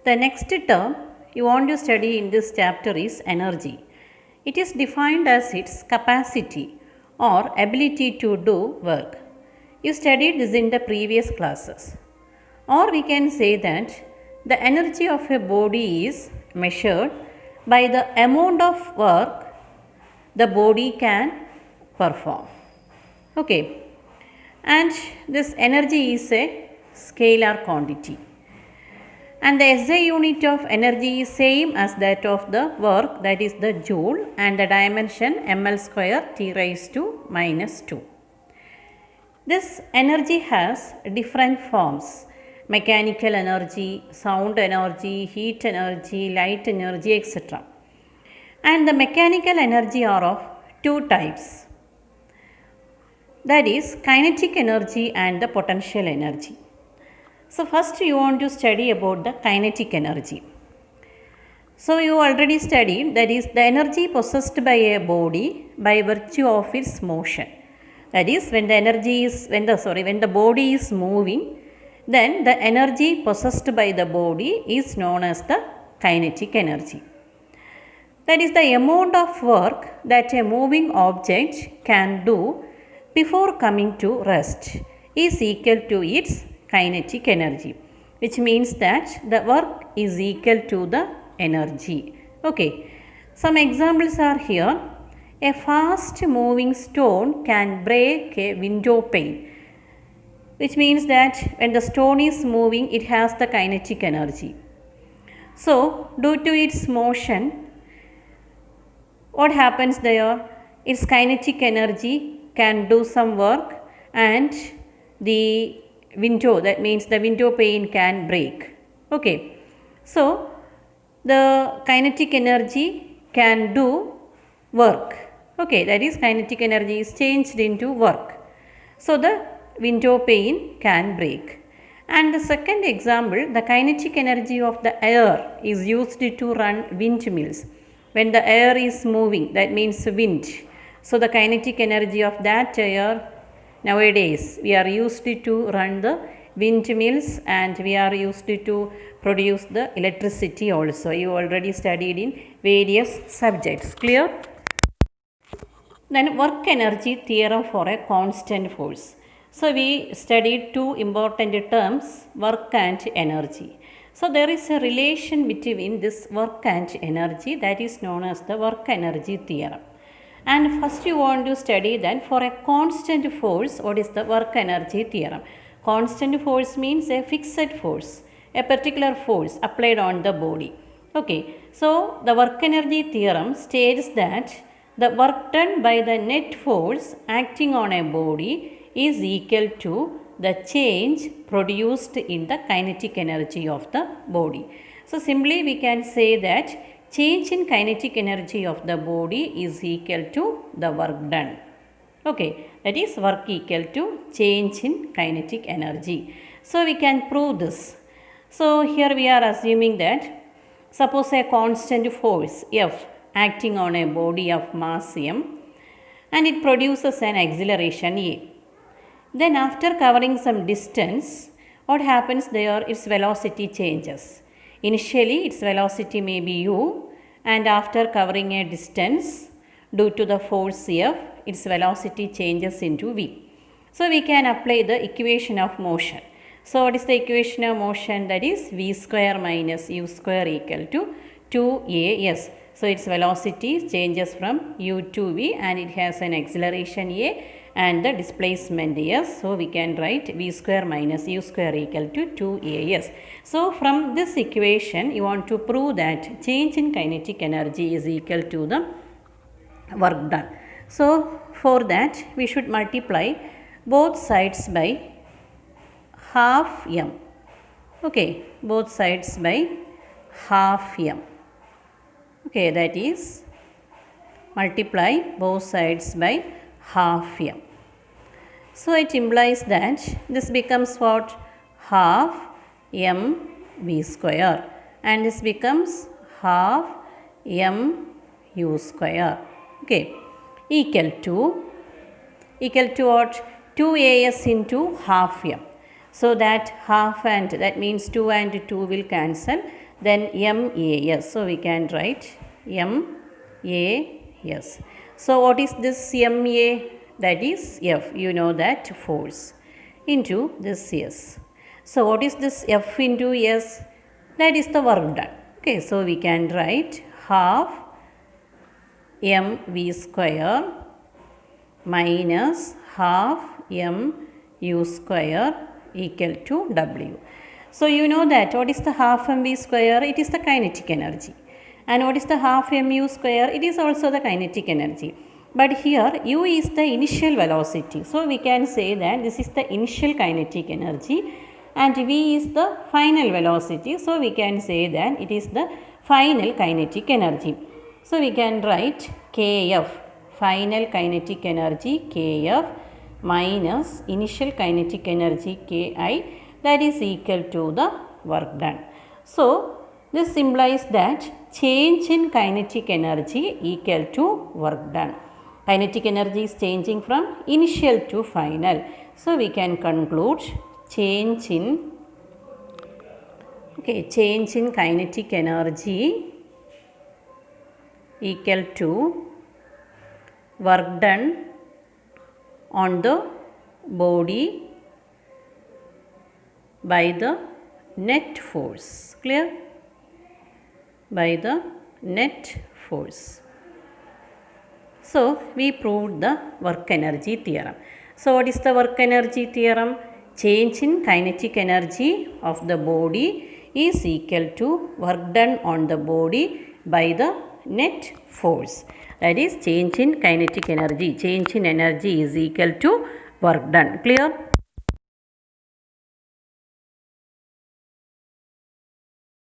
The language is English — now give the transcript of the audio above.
The next term you want to study in this chapter is energy. It is defined as its capacity or ability to do work. You studied this in the previous classes. Or we can say that the energy of a body is measured by the amount of work the body can perform. Okay. And this energy is a scalar quantity. And the SI unit of energy is same as that of the work, that is the joule, and the dimension ml square t raised to minus 2. This energy has different forms: mechanical energy, sound energy, heat energy, light energy, etc. And the mechanical energy are of two types, that is kinetic energy and the potential energy. So first you want to study about the kinetic energy. So you already studied, that is the energy possessed by a body by virtue of its motion. That is when the body is moving, then the energy possessed by the body is known as the kinetic energy. That is the amount of work that a moving object can do before coming to rest is equal to its kinetic energy, which means that the work is equal to the energy. Okay, some examples are here. A fast moving stone can break a window pane, which means that when the stone is moving, it has the kinetic energy. So due to its motion, what happens there? Its kinetic energy can do some work and the window, that means the window pane, can break. Okay, so the kinetic energy can do work. Okay, that is kinetic energy is changed into work. So the window pane can break. And the second example, the kinetic energy of the air is used to run windmills. When the air is moving, that means wind. So the kinetic energy of that air, nowadays we are used to run the windmills and we are used to produce the electricity also. You already studied in various subjects. Clear? Then work energy theorem for a constant force. So we studied two important terms, work and energy. So there is a relation between this work and energy, that is known as the work energy theorem. And first you want to study then for a constant force, what is the work energy theorem? Constant force means a fixed force, a particular force applied on the body. Okay, so the work energy theorem states that the work done by the net force acting on a body is equal to the change produced in the kinetic energy of the body. So simply we can say that change in kinetic energy of the body is equal to the work done. Okay, that is work equal to change in kinetic energy. So we can prove this. So here we are assuming that suppose a constant force F acting on a body of mass m and it produces an acceleration A. Then after covering some distance, what happens there? Its velocity changes. Initially its velocity may be u, and after covering a distance due to the force F, its velocity changes into v. So we can apply the equation of motion. So what is the equation of motion? That is v square minus u square equal to 2as. So its velocity changes from u to v and it has an acceleration a and the displacement s. So we can write v square minus u square equal to 2as. So from this equation you want to prove that change in kinetic energy is equal to the work done. So for that we should multiply both sides by half m. Okay, both sides by half m. Okay, that is multiply both sides by half m. So it implies that this becomes what? Half m v square, and this becomes half m u square. Okay, equal to what? 2as into half m. So that half and that means 2 and 2 will cancel. then MAS. So we can write MAS. So what is this MA? That is F. You know that force into this S. So what is this F into S? That is the work done. Okay, so we can write half mv square minus half mu square equal to W. So you know that what is the half mv square? It is the kinetic energy. And what is the half mu square? It is also the kinetic energy. But here u is the initial velocity. So we can say that this is the initial kinetic energy and v is the final velocity. So we can say that it is the final kinetic energy. So we can write Kf, final kinetic energy Kf minus initial kinetic energy Ki, that is equal to the work done. So this implies that change in kinetic energy equal to work done. Kinetic energy is changing from initial to final. So we can conclude change in kinetic energy equal to work done on the body by the net force. Clear? By the net force. So we proved the work energy theorem. So what is the work energy theorem? Change in kinetic energy of the body is equal to work done on the body by the net force. That is change in kinetic energy. Change in energy is equal to work done. Clear?